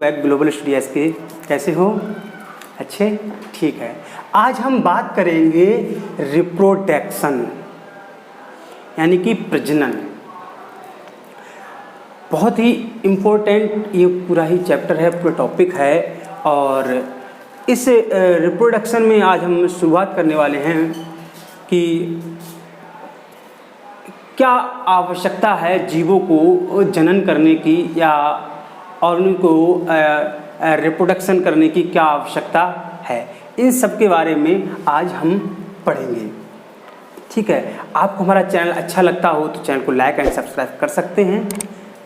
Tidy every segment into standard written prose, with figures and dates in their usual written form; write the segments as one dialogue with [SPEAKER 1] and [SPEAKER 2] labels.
[SPEAKER 1] Web global studies के कैसे हो? अच्छे, ठीक है। आज हम बात करेंगे रिप्रोडक्शन यानी कि प्रजनन। बहुत ही इम्पोर्टेंट ये पूरा ही चैप्टर है, पूरा टॉपिक है। और इस रिप्रोडक्शन में आज हम शुरुआत करने वाले हैं कि क्या आवश्यकता है जीवों को जनन करने की या और उनको रिप्रोडक्शन करने की क्या आवश्यकता है, इन सब के बारे में आज हम पढ़ेंगे। ठीक है, आपको हमारा चैनल अच्छा लगता हो तो चैनल को लाइक एंड सब्सक्राइब कर सकते हैं।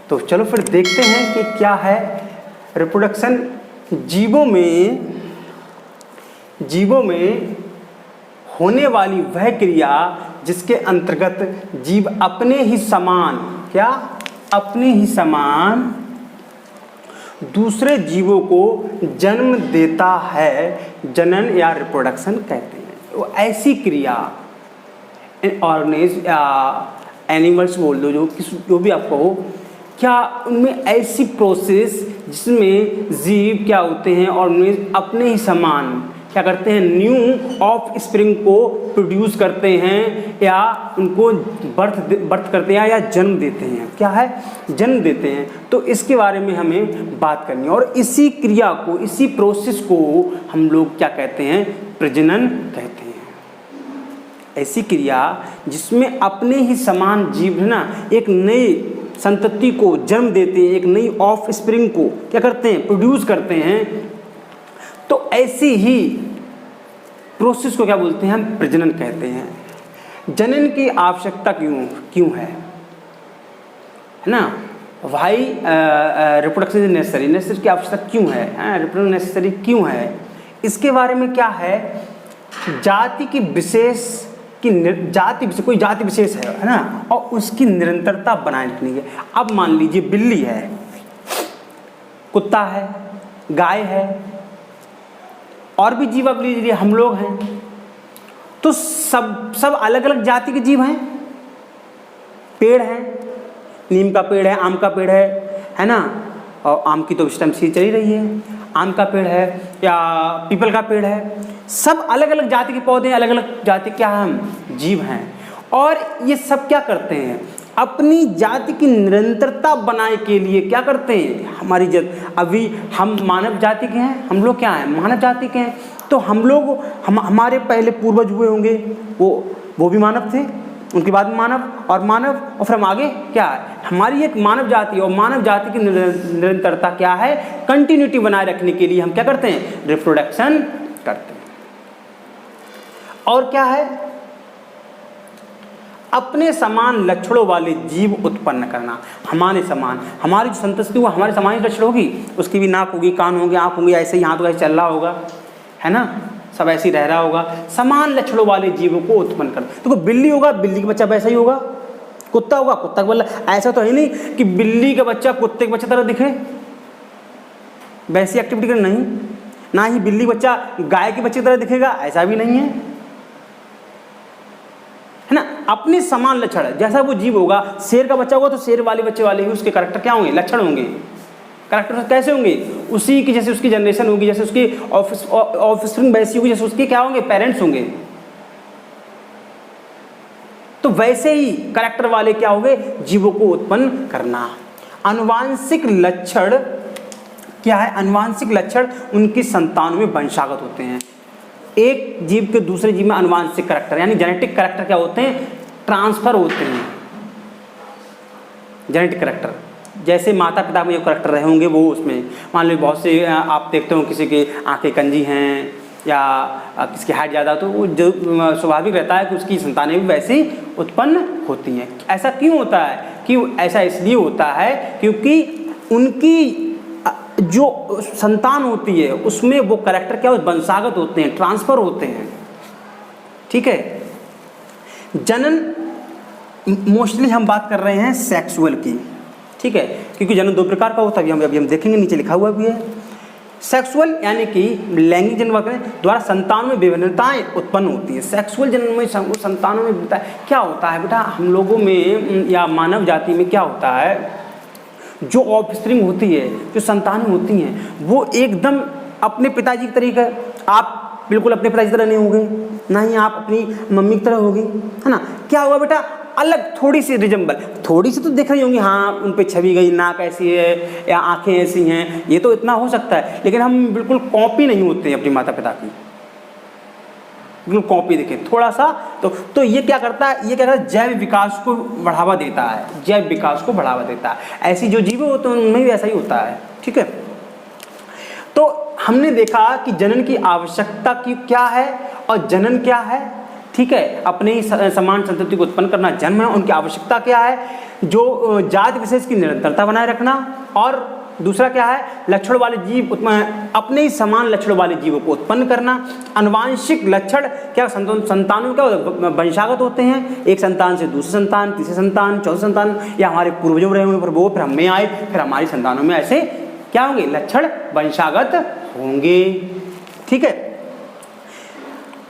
[SPEAKER 1] तो चलो फिर देखते हैं कि क्या है रिप्रोडक्शन। जीवों में होने वाली वह क्रिया जिसके अंतर्गत जीव अपने ही समान दूसरे जीवों को जन्म देता है, जनन या रिप्रोडक्शन कहते हैं। वो ऐसी क्रिया ऑर्गेनिज्म या एनिमल्स बोल दो, जो भी आपको हो, क्या उनमें ऐसी प्रोसेस जिसमें जीव क्या होते हैं और उनमें अपने ही समान क्या करते हैं, न्यू ऑफ स्प्रिंग को प्रोड्यूस करते हैं या उनको बर्थ करते हैं या जन्म देते हैं। क्या है? जन्म देते हैं। तो इसके बारे में हमें बात करनी है और इसी क्रिया को, इसी प्रोसेस को हम लोग क्या कहते हैं, प्रजनन कहते हैं। ऐसी क्रिया जिसमें अपने ही समान जीव है ना, एक नई संतति को जन्म देते हैं, एक नई ऑफ स्प्रिंग को क्या करते हैं, प्रोड्यूस करते हैं। तो ऐसी ही प्रोसेस को क्या बोलते हैं, हम प्रजनन कहते हैं। जनन की आवश्यकता क्यों है ना? वाई रिप्रोडक्शन इज नेसेसरी की आवश्यकता क्यों है, रिप्रोडक्शन नेसेसरी क्यों है? इसके बारे में क्या है, कोई जाति विशेष है ना, और उसकी निरंतरता बनाए रखनी है। अब मान लीजिए बिल्ली है, कुत्ता है, गाय है और भी जीव, अब लीजिए हम लोग हैं, तो सब अलग अलग जाति के जीव हैं। पेड़ है, नीम का पेड़ है, आम का पेड़ है ना, और आम की तो इस टाइम सीजन चली रही है, आम का पेड़ है या पीपल का पेड़ है। सब अलग अलग जाति के पौधे, अलग अलग जाति क्या हम जीव हैं। और ये सब क्या करते हैं, अपनी जाति की निरंतरता बनाए के लिए क्या करते हैं, हमारी अभी हम मानव जाति के हैं, हम लोग क्या हैं, मानव जाति के हैं। तो हमारे पहले पूर्वज हुए होंगे, वो भी मानव थे, उनके बाद में मानव और फिर हम आगे क्या है, हमारी एक मानव जाति, और मानव जाति की निरंतरता क्या है, कंटिन्यूटी बनाए रखने के लिए हम क्या करते हैं, रिप्रोडक्शन करते हैं। और क्या है, अपने समान लक्षणों वाले जीव उत्पन्न करना। हमारे समान, हमारी जो संतति हुआ हमारे समान ही लक्षण होगी, उसकी भी नाक होगी, कान होंगे, आँख होंगी, ऐसे ही हाथ वैसे चल रहा होगा, है ना, सब ऐसे ही रह रहा होगा। समान लक्षणों वाले जीवों को उत्पन्न करना। तो बिल्ली होगा, बिल्ली का बच्चा वैसा ही होगा, कुत्ता होगा, कुत्ता का बच्चा। ऐसा तो है नहीं कि बिल्ली का बच्चा कुत्ते के बच्चे तरह दिखे, वैसी एक्टिविटी कर नहीं, ना ही बिल्ली बच्चा गाय के बच्चे तरह दिखेगा, ऐसा भी नहीं है ना। अपने समान लक्षण, जैसा वो जीव होगा, शेर का बच्चा होगा तो शेर वाले बच्चे वाले ही उसके कैरेक्टर क्या होंगे, लक्षण होंगे। कैरेक्टर कैसे होंगे, उसी की जैसे उसकी जनरेशन होगी, जैसे उसकी ऑफस्प्रिंग वैसी होगी, जैसे उसके क्या होंगे, पेरेंट्स होंगे। तो वैसे ही कैरेक्टर वाले क्या होंगे, जीवों को उत्पन्न करना। आनुवांशिक लक्षण क्या है, आनुवांशिक लक्षण उनकी संतानों में वंशागत होते हैं। एक जीव के दूसरे जीव में आनुवांशिक करैक्टर यानी जेनेटिक करैक्टर क्या होते हैं, ट्रांसफर होते हैं। जेनेटिक करैक्टर जैसे माता पिता में जो करैक्टर रहे होंगे वो उसमें, मान लो बहुत से आप देखते हो किसी की आंखें कंजी हैं या किसकी हाइट ज़्यादा, तो वो जो स्वाभाविक रहता है कि उसकी संतानें भी वैसे ही उत्पन्न होती हैं। ऐसा क्यों होता है, कि ऐसा इसलिए होता है क्योंकि उनकी जो संतान होती है उसमें वो करैक्टर क्या वंशागत होते हैं, ट्रांसफर होते हैं। ठीक है, जनन मोस्टली हम बात कर रहे हैं सेक्सुअल की, ठीक है, क्योंकि जनन दो प्रकार का होता है, अभी हम देखेंगे, नीचे लिखा हुआ भी है। सेक्सुअल यानी कि लैंगिक जन्म द्वारा संतान में विभिन्नताएं उत्पन्न होती है। सेक्सुअल जन्म में संतानों में विभिन्नता क्या होता है बेटा, हम लोगों में या मानव जाति में क्या होता है, जो ऑफस्प्रिंग होती है, जो संतानें होती हैं, वो एकदम अपने पिताजी की तरीके, आप बिल्कुल अपने पिताजी की तरह नहीं होंगे, ना ही आप अपनी मम्मी की तरह होगी, है ना। क्या हुआ बेटा, अलग थोड़ी सी रिजेंबल, थोड़ी सी तो दिख रही होंगी, हाँ उन पे छवि गई, नाक ऐसी है या आंखें ऐसी हैं, ये तो इतना हो सकता है, लेकिन हम बिल्कुल कॉपी नहीं होते हैं अपने माता पिता की, बिल्कुल कॉपी देखें थोड़ा सा। तो ये क्या करता है, ये क्या करता है, जैव विकास को बढ़ावा देता है, जैव विकास को बढ़ावा देता है। ऐसी जो जीव होते हैं उनमें भी ऐसा ही होता है, ठीक है। तो हमने देखा कि जनन की आवश्यकता की क्या है और जनन क्या है, ठीक है। अपने ही समान संतति को उत्पन्न करना जन्म है, उनकी आवश्यकता क्या है, जो जाति विशेष की निरंतरता बनाए रखना, और दूसरा क्या है, लक्षण वाले जीव अपने ही समान लक्षण वाले जीवों को उत्पन्न करना। अनुवांशिक लक्षण क्या, संतानों क्या वंशागत होते हैं, एक संतान से दूसरे संतान, तीसरे संतान, चौथे संतान, या हमारे पूर्वजों रहे होंगे पर वो फिर हम में आए, फिर हमारी संतानों में ऐसे क्या होंगे, लक्षण वंशागत होंगे, ठीक है।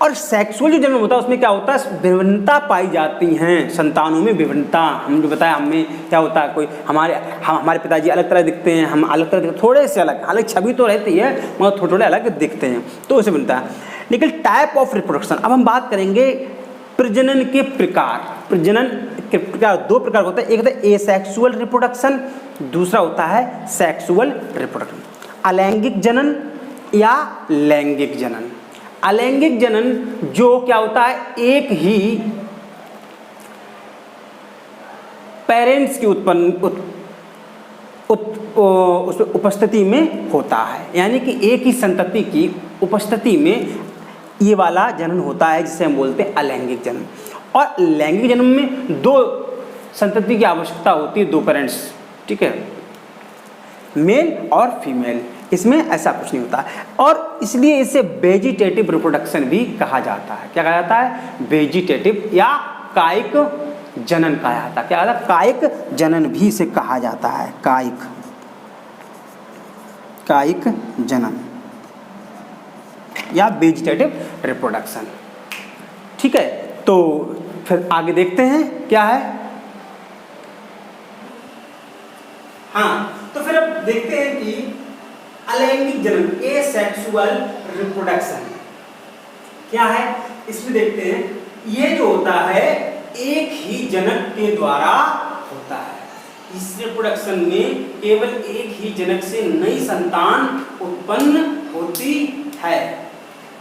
[SPEAKER 1] और सेक्सुअल जो जन्म होता है उसमें क्या होता है, विभिन्नता पाई जाती हैं संतानों में, विभिन्नता। हम जो बताया, हमें क्या होता है, कोई हमारे पिताजी अलग तरह दिखते हैं, हम अलग तरह दिखते, थोड़े से अलग, हालांकि छवि तो रहती है मगर थोड़े थोड़े अलग दिखते हैं, तो उसे बनता है। लेकिन टाइप ऑफ रिप्रोडक्शन, अब हम बात करेंगे प्रजनन के प्रकार। प्रजनन के प्रकार दो प्रकार होता है, एक होता है एसेक्सुअल रिप्रोडक्शन, दूसरा होता है सेक्सुअल रिप्रोडक्शन। अलैंगिक जनन या लैंगिक जनन। अलैंगिक जनन जो क्या होता है, एक ही पेरेंट्स की उपस्थिति में होता है, यानी कि एक ही संतति की उपस्थिति में ये वाला जनन होता है, जिसे हम बोलते हैं अलैंगिक जनन। और लैंगिक जन्म में दो संतति की आवश्यकता होती है, दो पेरेंट्स, ठीक है, मेल और फीमेल, इसमें ऐसा कुछ नहीं होता। और इसलिए इसे वेजिटेटिव रिप्रोडक्शन भी कहा जाता है। क्या कहा जाता है, वेजिटेटिव या कायिक जनन कहा जाता है। क्या कहता है, कायिक जनन भी इसे कहा जाता है, कायिक जनन या वेजिटेटिव रिप्रोडक्शन, ठीक है। तो फिर आगे देखते हैं क्या है। हाँ, तो फिर अब देखते हैं कि अलैंगिक जनन, एसेक्सुअल रिप्रोडक्शन क्या है, इसमें देखते हैं। ये जो होता है एक ही जनक के द्वारा होता है। इस रिप्रोडक्शन में केवल एक ही जनक से नई संतान उत्पन्न होती है।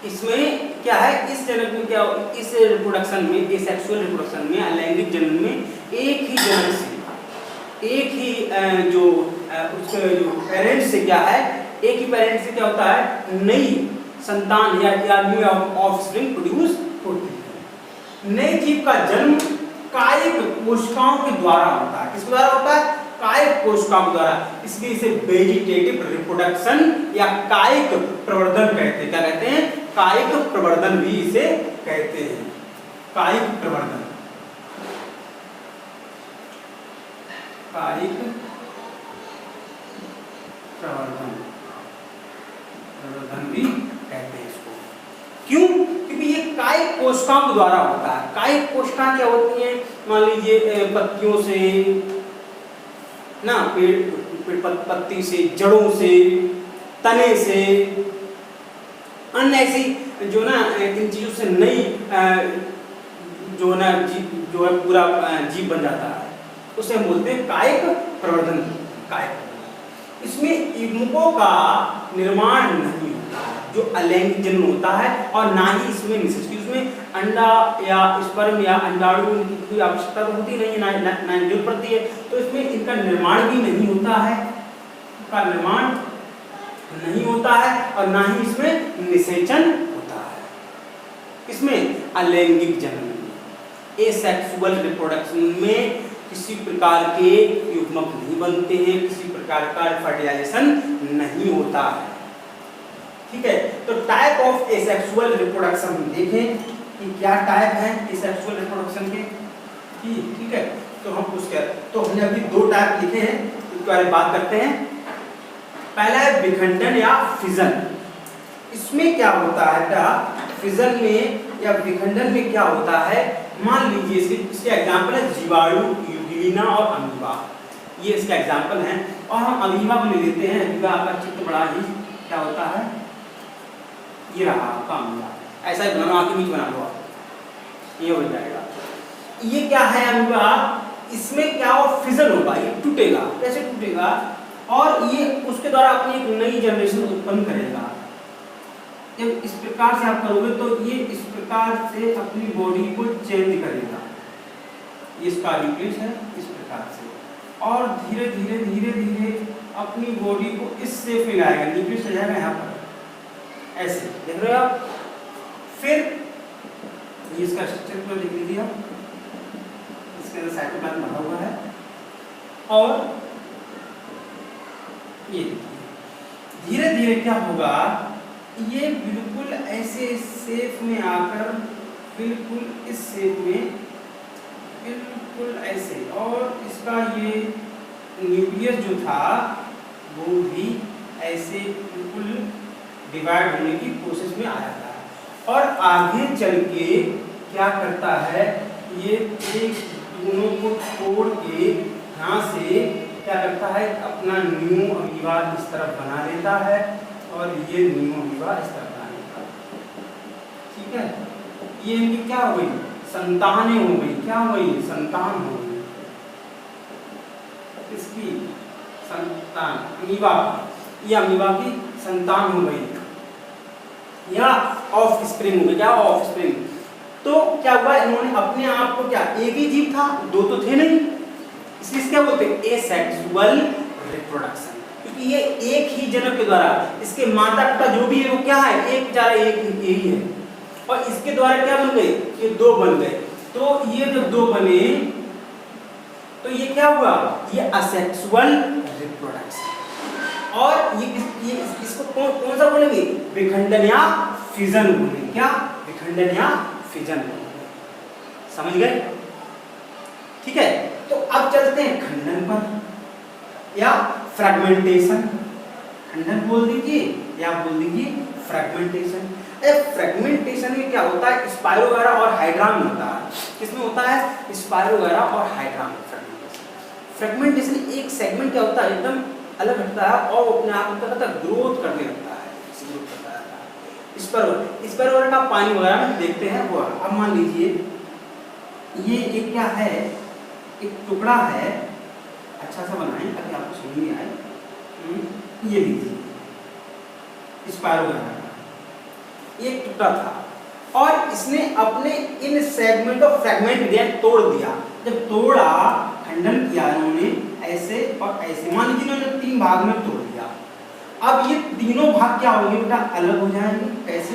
[SPEAKER 1] इसमें क्या है, इस जनक में क्या, इस रिप्रोडक्शन में, एसेक्सुअल रिप्रोडक्शन में, अलैंगिक जनन में एक ही जनक से, एक ही उसके जो पेरेंट्स से क्या है, एक ही पेरेंट्स से क्या होता है, नई संतान या न्यू ऑफस्प्रिंग प्रोड्यूस होती है। नए जीव का जन्म कायिक कोशिकाओं के द्वारा होता है। किसके द्वारा होता है, कायिक कोशिकाओं के द्वारा। इसलिए इसे वेजिटेटिव रिप्रोडक्शन या कायिक प्रवर्धन कहते हैं। क्या कहते हैं, कायिक प्रवर्धन भी इसे कहते हैं, कायिक प्रवर्धन, कायिक प्रवर्धन भी कहते हैं इसको। क्यों, क्योंकि ये कायिक कोशिकाओं के द्वारा होता है। कायिक कोशिकाएं क्या होती हैं, मान लीजिए पत्तियों से ना, पेड़ पत्ती से, जड़ों से, तने से, अन्य ऐसी जो ना इन चीजों से नई जो ना जो है पूरा जीव बन जाता है, उसे हम बोलते हैं कायिक प्रवर्धन। कायिक, इसमें युग्मकों का निर्माण नहीं होता है, जो अलैंगिक जन्म होता है, और ना ही इसमें निषेचन, उसमें अंडा या स्पर्म या अंडाणु की कोई आवश्यकता तो होती नहीं, ना जरूरत पड़ती है, तो इसमें इनका निर्माण भी नहीं होता है, का निर्माण नहीं होता है, और ना ही इसमें निषेचन होता है। इसमें अलैंगिक जन्म, एसेक्सुअल रिप्रोडक्शन में किसी प्रकार के युग्मक नहीं बनते हैं, किसी प्रकार का फर्टिलाइजेशन नहीं होता है, ठीक है। तो टाइप ऑफ एसेक्सुअल रिप्रोडक्शन हम देखें कि क्या टाइप है एसेक्सुअल रिप्रोडक्शन के, ठीक है। तो हम उसके, तो हमने अभी दो टाइप लिखे हैं, इसके बारे में बात करते हैं। पहला है विखंडन या फिजन। इसमें क्या होता है, फिजन में या विखंडन में क्या होता है, मान लीजिए इसके एग्जाम्पल है जीवाणु, यूग्लिना और अमीबा। ये इसका एग्जाम्पल है। और हम अमीबा को ले लेते हैं। अमीबा का चित्र बड़ा ही क्या होता है, ये रहा आपका अमीबा। ऐसा ही बना आगे बीच बना लो आप, ये हो जाएगा। ये क्या है अमीबा, इसमें क्या हो फिजन होगा, ये टूटेगा। कैसे टूटेगा, और ये उसके द्वारा अपनी एक नई जनरेशन उत्पन्न करेगा। जब इस प्रकार से आप करोगे तो ये इस प्रकार से अपनी बॉडी को चेंज करेगा। ये इसका न्यूक्लियस है इस प्रकार से, और धीरे धीरे धीरे धीरे अपनी बॉडी को इस शेप में लाएगा। न्यूक्लियस आ जाएगा यहाँ पर, ऐसे देख रहे हो आप। फिर ये इसका स्ट्रक्चर को देख लीजिए आप, इसके अंदर साइटोप्लाज्म भरा हुआ है। और ये धीरे धीरे क्या होगा, ये बिल्कुल ऐसे शेप में आकर बिल्कुल इस शेप में, बिल्कुल ऐसे, और इसका ये न्यूक्लियस जो था वो भी ऐसे बिल्कुल डिवाइड होने की प्रोसेस में आया था। और आगे चल के क्या करता है, ये एक दोनों को छोड़ के यहाँ से क्या करता है, अपना न्यू अमीबा इस तरफ बना लेता है, और ये न्यू अमीबा इस तरफ बना लेता है। ठीक है, ये इनकी क्या हो गई, संतानें हो गई। क्या हो गई, संतान हो गई। इसकी संतान अमीबा, ये अमीबा की संतान हो गई, या ऑफ स्प्रिंग हो गई। क्या ऑफ स्प्रिंग। तो क्या हुआ, इन्होंने अपने आप को, क्या एक ही जीव था, दो तो थे नहीं, इसलिए क्या बोलते हैं, एसेक्सुअल रिप्रोडक्शन। क्योंकि ये एक ही जनक के द्वारा, इसके माता पिता जो भी है वो क्या है, एक बेचारा एक ही है, और इसके द्वारा क्या बन गए, ये दो बन गए। तो ये जब दो बने तो ये क्या हुआ, ये असेक्सुअल रिप्रोडक्शन। और ये इसको कौन सा बोलेंगे, विखंडन या फिजन बोलेंगे। क्या, विखंडन या फिजन बोलेंगे। समझ गए। ठीक है, तो अब चलते हैं खंडन पर या फ्रैगमेंटेशन। खंडन बोल दीजिए या बोल दीजिए फ्रैगमेंटेशन। फ्रैगमेंटेशन में क्या होता है, स्पाइरोगैरा और हाइड्रा में होता है। किसमें होता है, स्पाइरोगैरा और हाइड्रा में फ्रैगमेंटेशन। एक सेगमेंट क्या होता है, एकदम अलग हटता है, और वो अपने आप में ग्रोथ करने लगता है, ग्रोथ करता है। स्पाइरोगैरा का पानी वगैरह में देखते हैं वो। अब मान लीजिए ये एक क्या है, एक टुकड़ा है, अच्छा सा बनाएं ताकि आपको समझ में आए। ये लीजिए स्पाइरोगैरा का एक टुकड़ा था, और इसने अपने इन सेगमेंट और फ्रैगमेंट दिया, तोड़ दिया। जब तोड़ा, खंडन किया इन्होंने ऐसे और ऐसे, मान लीजिए इन्होंने 3 भाग में तोड़ दिया। अब ये तीनों भाग क्या होंगे बेटा, अलग हो जाएंगे। कैसे,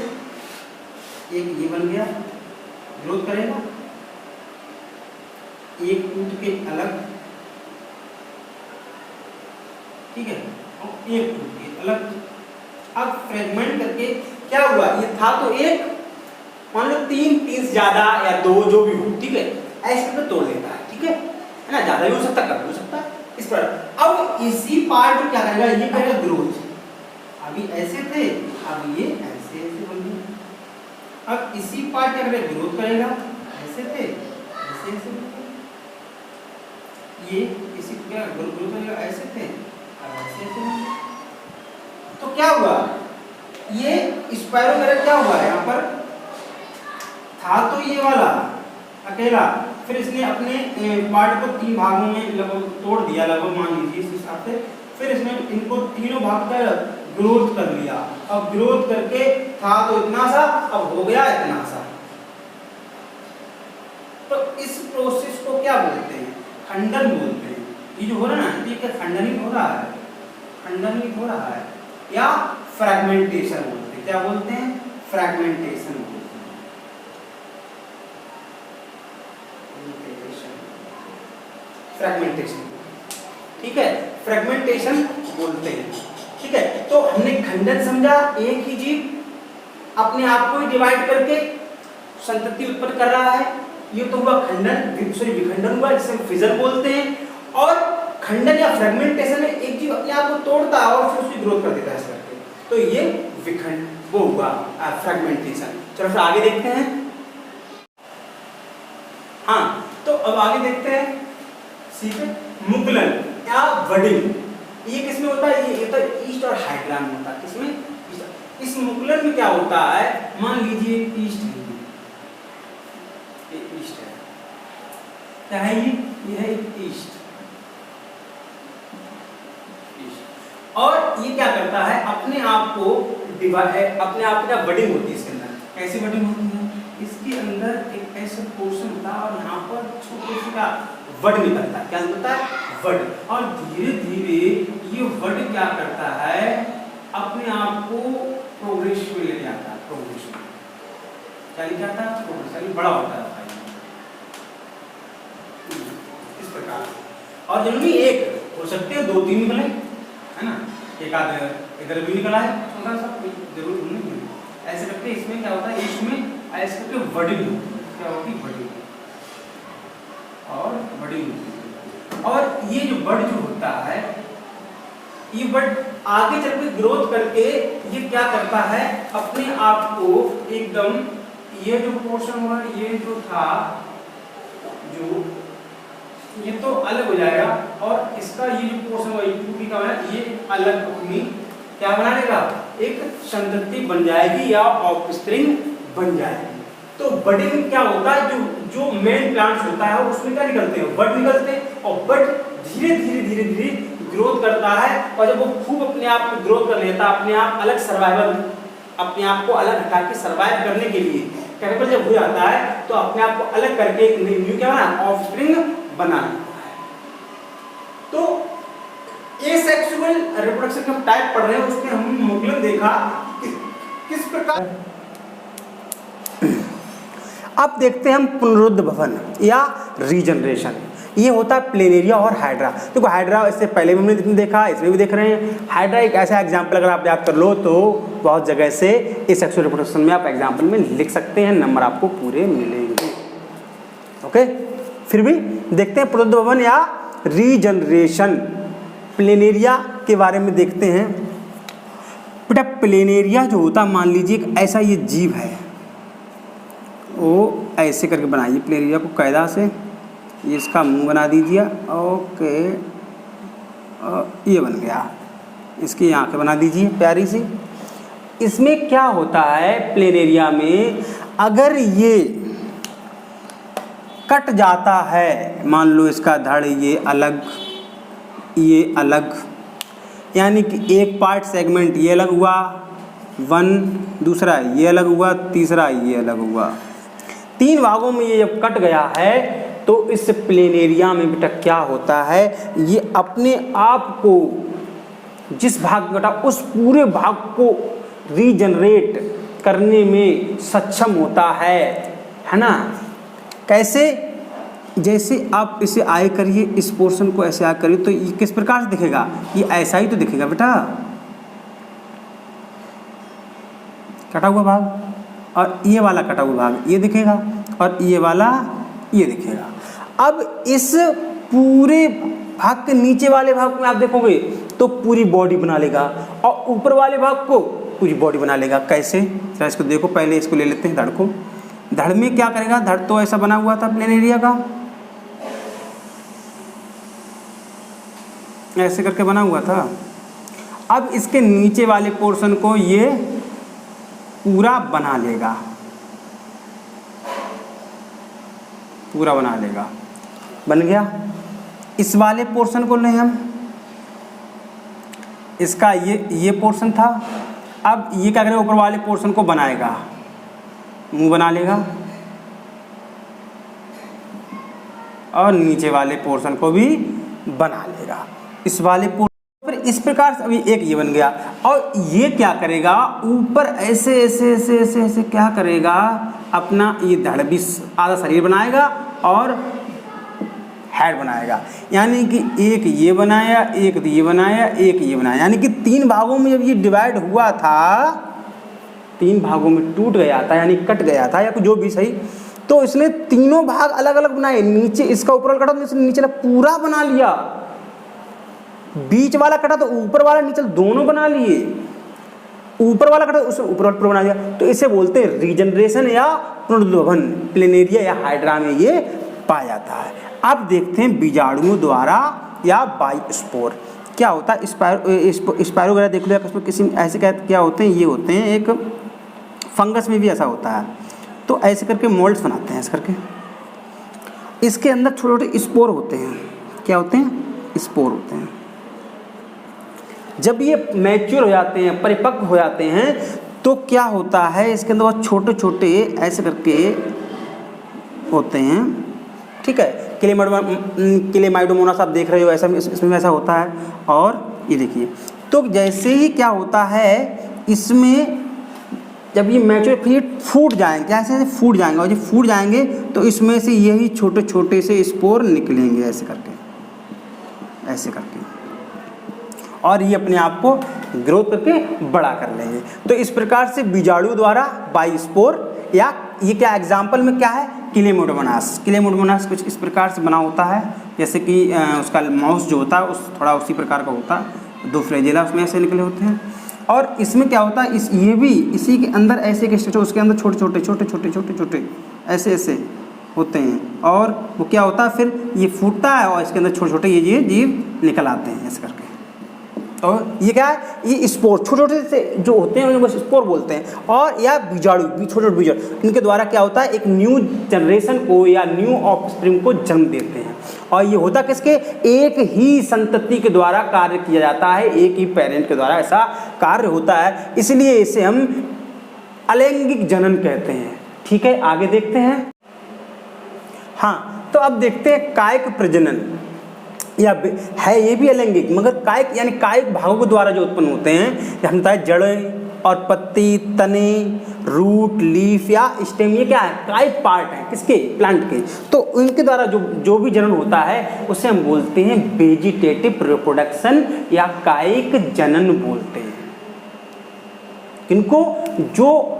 [SPEAKER 1] एक ये बन गया, ग्रोथ करेगा, एक टूट के अलग, ठीक है, और एक टूट के अलग। अब फ्रेगमेंट करके क्या हुआ, ये था तो एक, मान लो 3 से ज्यादा या 2 जो भी हो, ठीक है, ऐसे तो तोड़ लेता है। ठीक है ना, ज्यादा भी हो सकता, कम भी हो सकता है इस पर। अब इसी पार्ट को क्या करेगा, ये करेगा ग्रोथ। अभी ऐसे थे, अब ये ऐसे ऐसे बन गए। अब इसी पार्ट क्या करेगा, ग्रोथ करेगा, ऐसे थे ऐसे ऐसे बन गए। ये इसी क्या ग्रोथ करेगा, ऐसे थे, अब ऐसे ऐसे बन गए। तो क्या हुआ, ये स्पाइरोगैरा क्या हुआ, यहाँ पर था तो ये वाला अकेला, फिर इसने अपने पार्ट को 3 भागों में लगभग तोड़ दिया, लगभग मान लीजिए इस हिसाब से। फिर इसने इनको तीनों भाग का ग्रोथ कर लिया। अब ग्रोथ करके था तो इतना सा, अब हो गया इतना सा। तो इस प्रोसेस को क्या बोलते हैं, खंडन बोलते हैं। ये जो हो रहा है ना, ये क्या खंडनिंग हो रहा है, खंडनिंग हो रहा है, या फ्रैगमेंटेशन बोलते हैं। क्या बोलते हैं, फ्रैगमेंटेशन बोलते हैं। फ्रैगमेंटेशन, ठीक है, फ्रैगमेंटेशन बोलते हैं। ठीक है, तो हमने खंडन समझा, एक ही जीव अपने आप को ही डिवाइड करके संतति उत्पन्न कर रहा है, ये तो हुआ खंडन, सॉरी विखंडन हुआ, जिसे फिजन बोलते हैं। और खंडन या फ्रैगमेंटेशन में एक जीव अपने आप को तोड़ता है और फिर उसकी ग्रोथ कर देता है इस करके, तो ये विखंड वो हुआ फ्रैगमेंटेशन। चलो फिर आगे देखते हैं। हाँ, तो अब आगे देखते हैं, ठीक है, मुकुलन। या बडिंग। ये किसमें होता है? ये तो ईस्ट और हाइड्रा में होता है। किसमें? इस मुकुलन में क्या होता है? मान लीजिए ईस्ट है, ये ईस्ट है, क्या है ये है ईस्ट। और ये क्या करता है? अपने आप को डिवाइड, अपने आप क्या बडिंग होती है इसके अंदर। कैसी बडिंग होती है? इसके अंदर एक ऐसा पोर्शन होता है और यहाँ पर छोटे से का वड निकलता है। क्या निकलता है? वड। और धीरे धीरे ये वड क्या करता है? अपने आप को प्रोग्रेस में ले जाता है। प्रोग्रेस में क्या ले जाता है? प्रोग्रेस, यानी बड़ा होता है इस प्रकार। और जरूरी एक हो सकते हैं, 2-3 निकले, है ना, एक आध इधर भी निकला है छोटा सा, जरूर नहीं। ऐसे करके इसमें क्या होता है? ईस्ट में ऐसे करके बडिंग क्या होती है? बडिंग और बडिंग। और ये जो बड जो होता है, ये बड आगे चल के ग्रोथ करके ये क्या करता है? अपने आप को एकदम, ये जो पोर्शन हुआ, ये जो था, जो ये तो अलग हो जाएगा और इसका ये जो पोर्शन हुआ टूटी का है, ये अलग अपनी क्या बना लेगा? एक संतति बन जाएगी या ऑफस्प्रिंग बन जाएगी। तो बडिंग क्या होता है? जो मेन प्लांट्स होता है उसमें क्या निकलते हैं? बड निकलते हैं। और बड धीरे धीरे धीरे धीरे ग्रोथ करता है और जब वो खूब अपने आप को ग्रोथ कर लेता है, अपने आप अलग सर्वाइवल, अपने आप को अलग हटा के सर्वाइव करने के लिए कैपेबल जब हो जाता है तो अपने आप को अलग करके एक न्यू क्या बना? ऑफस्प्रिंग बना। तो एसेक्सुअल रिप्रोडक्शन का टाइप पढ़ रहे हैं, उसमें हमने मुकुलन देखा किस प्रकार। अब देखते हैं हम पुनरुद्ध भवन या रीजनरेशन। ये होता है प्लेनेरिया और हाइड्रा। देखो हाइड्रा इससे पहले भी हमने देखा, इसमें भी देख रहे हैं। हाइड्रा एक ऐसा एग्जाम्पल अगर आप याद कर लो तो बहुत जगह से इस सेक्सुअल रिप्रोडक्शन में आप एग्जाम्पल में लिख सकते हैं, नंबर आपको पूरे मिलेंगे। ओके, फिर भी देखते हैं पुनरुद्ध भवन या रीजनरेशन। प्लेनेरिया के बारे में देखते हैं। बेटा प्लेनेरिया जो होता, मान लीजिए एक ऐसा ये जीव है, वो ऐसे करके बनाइए प्लेनेरिया को कायदा से, ये इसका मुंह बना दीजिए। ओके, ये बन गया, इसकी आंखें बना दीजिए प्यारी सी। इसमें क्या होता है प्लेनेरिया में, अगर ये कट जाता है, मान लो इसका धड़ ये अलग, ये अलग, यानी कि एक पार्ट सेगमेंट ये अलग हुआ, वन, दूसरा ये अलग हुआ, तीसरा ये अलग हुआ, 3 भागों में ये जब कट गया है तो इस प्लेनेरिया में बेटा क्या होता है? ये अपने आप को जिस भाग में कटा उस पूरे भाग को रीजनरेट करने में सक्षम होता है ना। कैसे? जैसे आप इसे आए करिए, इस पोर्शन को ऐसे आए करिए तो ये किस प्रकार से दिखेगा? ये ऐसा ही तो दिखेगा बेटा, कटा हुआ भाग, और ये वाला कटा हुआ भाग ये दिखेगा, और ये वाला ये दिखेगा। अब इस पूरे भाग के नीचे वाले भाग में आप देखोगे तो पूरी बॉडी बना लेगा, और ऊपर वाले भाग को पूरी बॉडी बना लेगा। कैसे? जरा इसको देखो, पहले इसको ले लेते हैं धड़ को। धड़ में क्या करेगा? धड़ तो ऐसा बना हुआ था प्लेनेरिया का, ऐसे करके बना हुआ था। अब इसके नीचे वाले पोर्शन को ये पूरा बना लेगा, पूरा बना लेगा, बन गया। इस वाले पोर्शन को लें हम, इसका ये पोर्शन था, अब ये क्या करेगा? ऊपर वाले पोर्शन को बनाएगा, मुंह बना लेगा, और नीचे वाले पोर्शन को भी बना लेगा। इस वाले पोर्शन पर इस प्रकार से अभी एक ये बन गया, और ये क्या करेगा? ऊपर ऐसे ऐसे ऐसे ऐसे ऐसे क्या करेगा? अपना ये धड़ भी आधा शरीर बनाएगा और हेड बनाएगा, यानी कि एक ये बनाया, एक ये बनाया, एक ये बनाया, यानी कि 3 भागों में जब ये डिवाइड हुआ था, 3 भागों में टूट गया था, यानी कट गया था या जो भी सही, तो इसने तीनों भाग अलग अलग बनाए। नीचे इसका ऊपर वाला कटा तो इसने नीचे वाला पूरा बना लिया, बीच वाला कटा तो ऊपर वाला नीचे दोनों बना लिए, ऊपर वाला कटा उसने ऊपर वाला पूरा बना दिया। तो इसे बोलते हैं रीजनरेशन या पुनरुद्भवन। प्लेनेरिया या हाइड्रा में ये पाया जाता है। अब देखते हैं बीजाणुओं द्वारा या बाइस्पोर। क्या होता है स्पायरो वगैरह देख लो, या उसमें किसी ऐसे क्या होते हैं, ये होते हैं एक फंगस में भी ऐसा होता है। तो ऐसे करके मोल्ड्स बनाते हैं ऐसे करके, इसके अंदर छोटे छोटे स्पोर होते हैं। क्या होते हैं? स्पोर होते हैं। जब ये मैच्योर हो जाते हैं, परिपक्व हो जाते हैं, तो क्या होता है इसके अंदर बहुत छोटे छोटे ऐसे करके होते हैं। ठीक है, क्लेमाइडोमोनास आप देख रहे हो, ऐसा इसमें ऐसा होता है। और ये देखिए, तो जैसे ही क्या होता है इसमें, जब ये मैच्योर फिर फूट जाएंगे, ऐसे फूट जाएंगे, और जब फूट जाएंगे तो इसमें से यही छोटे छोटे से स्पोर निकलेंगे ऐसे करके, ऐसे करके, और ये अपने आप को ग्रोथ करके बड़ा कर लेंगे। तो इस प्रकार से बीजाणु द्वारा बाइस्पोर, या ये क्या एग्जाम्पल में क्या है, क्लेमाइडोमोनास। क्लेमाइडोमोनास कुछ इस प्रकार से बना होता है, जैसे कि उसका माउस जो होता है उस थोड़ा उसी प्रकार का होता है, 2 फ्लैजेला उसमें ऐसे निकले होते हैं। और इसमें क्या होता है, ये भी इसी के अंदर ऐसे एक स्ट्रक्चर, उसके अंदर छोटे छोटे छोटे छोटे छोटे छोटे ऐसे ऐसे होते हैं, और वो क्या होता है फिर ये फूटता है और इसके अंदर छोटे छोटे ये जीव निकल आते हैं ऐसे करके। और ये क्या है, ये स्पोर छोटे छोटे से जो होते हैं उन्हें बस स्पोर बोलते हैं। और या बीजाणु, छोटे छोटे बीजाणु, इनके द्वारा क्या होता है, एक न्यू जनरेशन को या न्यू ऑफस्प्रिंग को जन्म देते हैं। और ये होता किसके, एक ही संतति के द्वारा कार्य किया जाता है, एक ही पेरेंट के द्वारा ऐसा कार्य होता है, इसलिए इसे हम अलैंगिक जनन कहते हैं। ठीक है, आगे देखते हैं। हाँ, तो अब देखते हैं कायिक प्रजनन, या है ये भी अलैंगिक, मगर कायिक यानी कायिक भागों के द्वारा जो उत्पन्न होते हैं, हम बताए जड़ें और पत्ती, तने, रूट, लीफ या स्टेम, ये क्या है, कायिक पार्ट है किसके, प्लांट के। तो इनके द्वारा जो भी जनन होता है उसे हम बोलते हैं वेजिटेटिव रिप्रोडक्शन या कायिक जनन बोलते हैं। इनको जो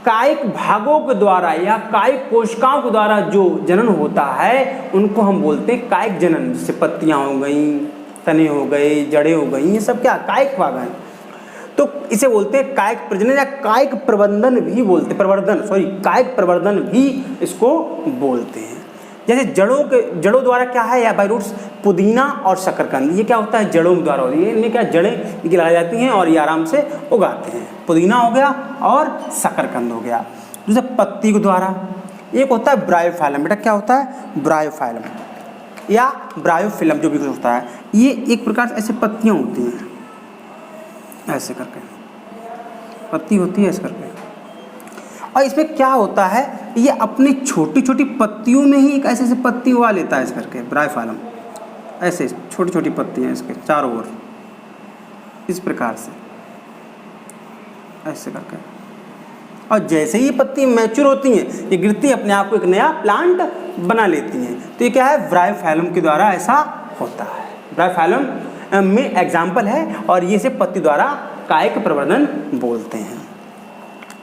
[SPEAKER 1] कायिक भागों के द्वारा या कायिक कोशिकाओं के द्वारा जो जनन होता है उनको हम बोलते हैं कायिक जनन। जैसे पत्तियां हो गई, तने हो गए, जड़ें हो गई, ये सब क्या कायिक भाग हैं। तो इसे बोलते हैं कायिक प्रजनन या कायिक प्रबंधन भी बोलते, कायिक प्रवर्धन भी इसको बोलते हैं। जैसे जड़ों द्वारा क्या है, या बाय रूट्स, पुदीना और शकरकंद, ये क्या होता है, जड़ों द्वारा होती है। इनमें क्या जड़ें लगाई जाती हैं और ये आराम से उगाते हैं। पुदीना हो गया और शकरकंद हो गया। दूसरा पत्ती के द्वारा, एक होता है ब्रायोफाइलम। बेटा क्या होता है, ब्रायोफाइलम या ब्रायोफिलम, जो भी कुछ होता है, ये एक प्रकार से ऐसे पत्तियाँ होती हैं ऐसे करके, पत्ती होती है ऐसे करके। और इसमें क्या होता है, ये अपनी छोटी छोटी पत्तियों में ही एक ऐसे पत्ती उगा लेता है इस करके, ब्रायोफाइलम, ऐसे छोटी छोटी पत्तियाँ इसके चारों ओर इस प्रकार से ऐसे करके। और जैसे ही पत्ती मैच्योर होती हैं, ये गिरती हैं, अपने आप को एक नया प्लांट बना लेती हैं। तो ये क्या है, ब्रायोफाइलम के द्वारा ऐसा होता है। ब्रायोफाइलम में एग्जाम्पल है, और ये से पत्ती द्वारा कायिक प्रवर्धन बोलते हैं।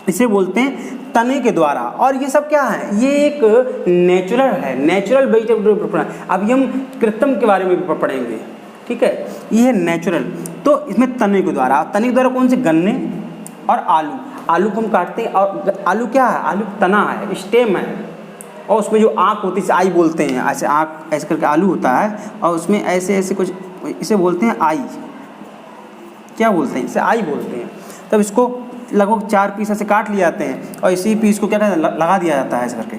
[SPEAKER 1] इसे बोलते हैं तने के द्वारा। और ये सब क्या है, ये एक नेचुरल है, नेचुरल वेजिटेबल। अभी हम कृत्रिम के बारे में भी पढ़ेंगे, ठीक है। ये है नेचुरल। तो इसमें तने के द्वारा कौन से, गन्ने और आलू को हम काटते हैं। और आलू क्या है, आलू तना है, स्टेम है, और उसमें जो आँख होती है आई बोलते हैं, ऐसे आँख ऐसे करके आलू होता है, और उसमें ऐसे ऐसे कुछ, इसे बोलते हैं आई। क्या बोलते हैं, इसे आई बोलते हैं। तब इसको लगभग 4 पीस ऐसे काट लिए जाते हैं, और इसी पीस को क्या कहते हैं, लगा दिया जाता है ऐसे करके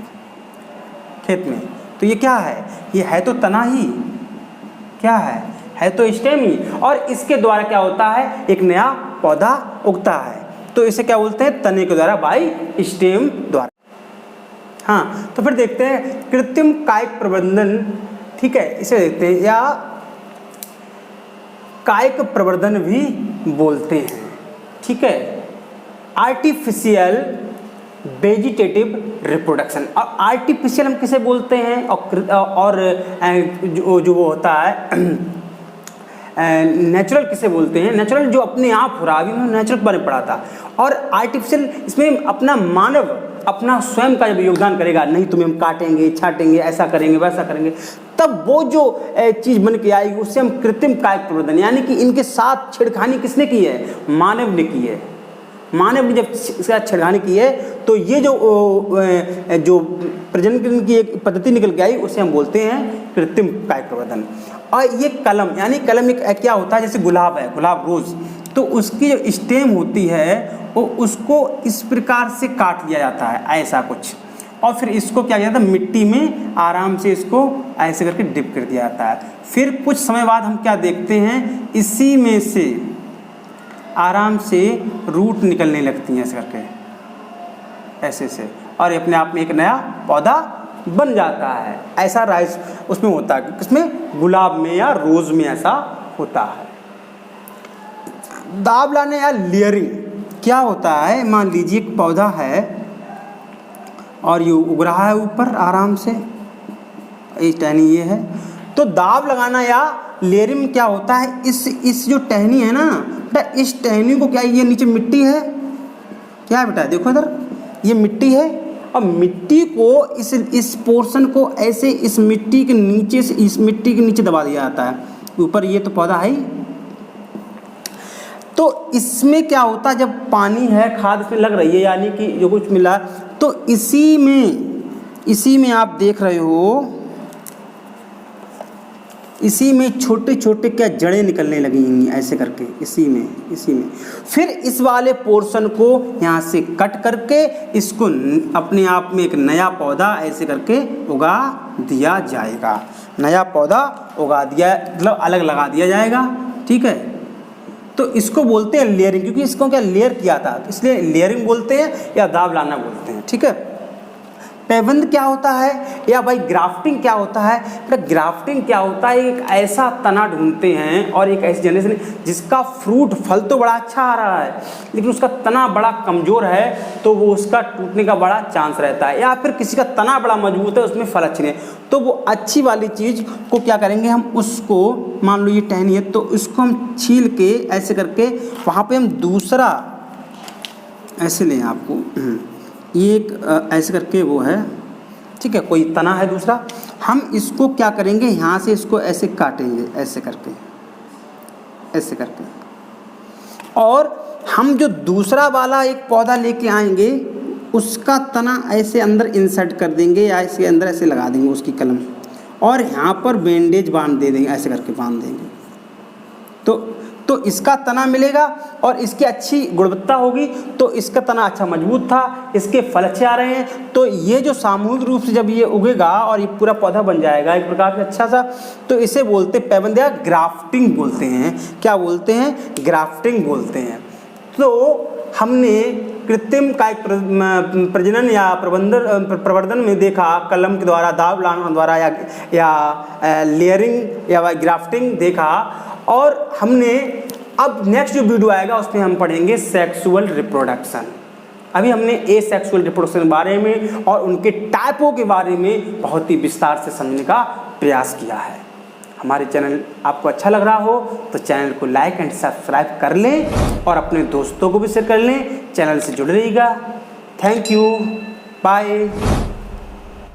[SPEAKER 1] खेत में। तो ये क्या है, ये है तो तना ही, क्या है तो स्टेम ही। और इसके द्वारा क्या होता है, एक नया पौधा उगता है। तो इसे क्या बोलते हैं, तने के द्वारा, बाई स्टेम द्वारा। हाँ, तो फिर देखते हैं कृत्रिम कायिक प्रवर्धन, ठीक है, इसे देखते हैं, या कायिक प्रवर्धन भी बोलते हैं, ठीक है। Artificial vegetative reproduction. और आर्टिफिशियल हम किसे बोलते हैं, और जो वो होता है नेचुरल किसे बोलते हैं। नेचुरल जो अपने आप हो रहा है, अभी मैंने नेचुरल के बारे में पढ़ा था। और आर्टिफिशियल, इसमें अपना मानव अपना स्वयं का जब योगदान करेगा, नहीं तुम्हें हम काटेंगे, छाटेंगे, ऐसा करेंगे, वैसा करेंगे, तब वो जो चीज़ बन के आएगी उससे हम कृत्रिम कायिक प्रवर्धन, यानी कि इनके साथ छेड़खानी किसने की है, मानव ने की है। माँ ने अपनी जब इसका छेड़खानी की है तो ये जो प्रजनन की एक पद्धति निकल के आई उसे हम बोलते हैं कृत्रिम कायिक प्रवर्धन। और ये कलम, यानी कलम एक क्या होता है, जैसे गुलाब है, गुलाब रोज़, तो उसकी जो स्टेम होती है वो उसको इस प्रकार से काट लिया जाता है, ऐसा कुछ, और फिर इसको क्या किया जाता है, मिट्टी में आराम से इसको ऐसे करके डिप कर दिया जाता है। फिर कुछ समय बाद हम क्या देखते हैं, इसी में से आराम से रूट निकलने लगती हैं ऐसे करके, ऐसे से, और अपने आप में एक नया पौधा बन जाता है। ऐसा राइस उसमें होता है, किसमें, गुलाब में या रोज़ में ऐसा होता है। दाब लाने या लेयरिंग क्या होता है, मान लीजिए एक पौधा है और ये उग रहा है ऊपर आराम से, इस टहनी ये है, तो दाब लगाना या लेयरिंग में क्या होता है, इस जो टहनी है ना बेटा, इस टहनी को क्या, ये नीचे मिट्टी है, क्या है बेटा, देखो इधर, ये मिट्टी है, और मिट्टी को इस पोर्शन को ऐसे इस मिट्टी के नीचे से इस मिट्टी के नीचे दबा दिया जाता है, ऊपर ये तो पौधा है ही। तो इसमें क्या होता है, जब पानी है, खाद इसमें लग रही है, यानी कि जो कुछ मिला, तो इसी में आप देख रहे हो, इसी में छोटे छोटे क्या जड़ें निकलने लगेंगी ऐसे करके, इसी में फिर इस वाले पोर्शन को यहाँ से कट करके इसको अपने आप में एक नया पौधा ऐसे करके उगा दिया जाएगा, नया पौधा उगा दिया, मतलब अलग लगा दिया जाएगा, ठीक है। तो इसको बोलते हैं लेयरिंग, क्योंकि इसको क्या लेयर किया था, तो इसलिए लेयरिंग बोलते हैं या दाब लाना बोलते हैं, ठीक है। पैबंद क्या होता है, या भाई ग्राफ्टिंग क्या होता है, तो ग्राफ्टिंग क्या होता है, एक ऐसा तना ढूंढते हैं और एक ऐसी जनरेशन जिसका फ्रूट, फल तो बड़ा अच्छा आ रहा है लेकिन उसका तना बड़ा कमज़ोर है, तो वो उसका टूटने का बड़ा चांस रहता है, या फिर किसी का तना बड़ा मजबूत है उसमें फल अच्छे नहीं, तो वो अच्छी वाली चीज़ को क्या करेंगे हम, उसको मान लो ये टहनी है तो इसको हम छील के ऐसे करके वहाँ पर हम दूसरा ऐसे लें, आपको ये एक ऐसे करके वो है, ठीक है, कोई तना है दूसरा, हम इसको क्या करेंगे, यहाँ से इसको ऐसे काटेंगे ऐसे करके, और हम जो दूसरा वाला एक पौधा लेके आएंगे उसका तना ऐसे अंदर इंसर्ट कर देंगे या इसके अंदर ऐसे लगा देंगे उसकी कलम, और यहाँ पर बैंडेज बांध दे देंगे, ऐसे करके बांध देंगे, तो इसका तना मिलेगा और इसकी अच्छी गुणवत्ता होगी, तो इसका तना अच्छा मजबूत था, इसके फल अच्छे आ रहे हैं, तो ये जो सामूहिक रूप से जब ये उगेगा और ये पूरा पौधा बन जाएगा एक प्रकार से अच्छा सा, तो इसे बोलते पैबंद या ग्राफ्टिंग बोलते हैं। क्या बोलते हैं, ग्राफ्टिंग बोलते हैं। तो हमने कृत्रिम कायिक प्रजनन या प्रवर्धन में देखा, कलम के द्वारा, दाब लाने द्वारा या लेयरिंग या ग्राफ्टिंग देखा, और हमने अब नेक्स्ट जो वीडियो आएगा उसमें हम पढ़ेंगे सेक्सुअल रिप्रोडक्शन। अभी हमने एसेक्सुअल रिप्रोडक्शन के बारे में और उनके टाइपों के बारे में बहुत ही विस्तार से समझने का प्रयास किया है। हमारे चैनल आपको अच्छा लग रहा हो तो चैनल को लाइक एंड सब्सक्राइब कर लें और अपने दोस्तों को भी शेयर कर लें, चैनल से जुड़े रहिएगा। Thank you, bye.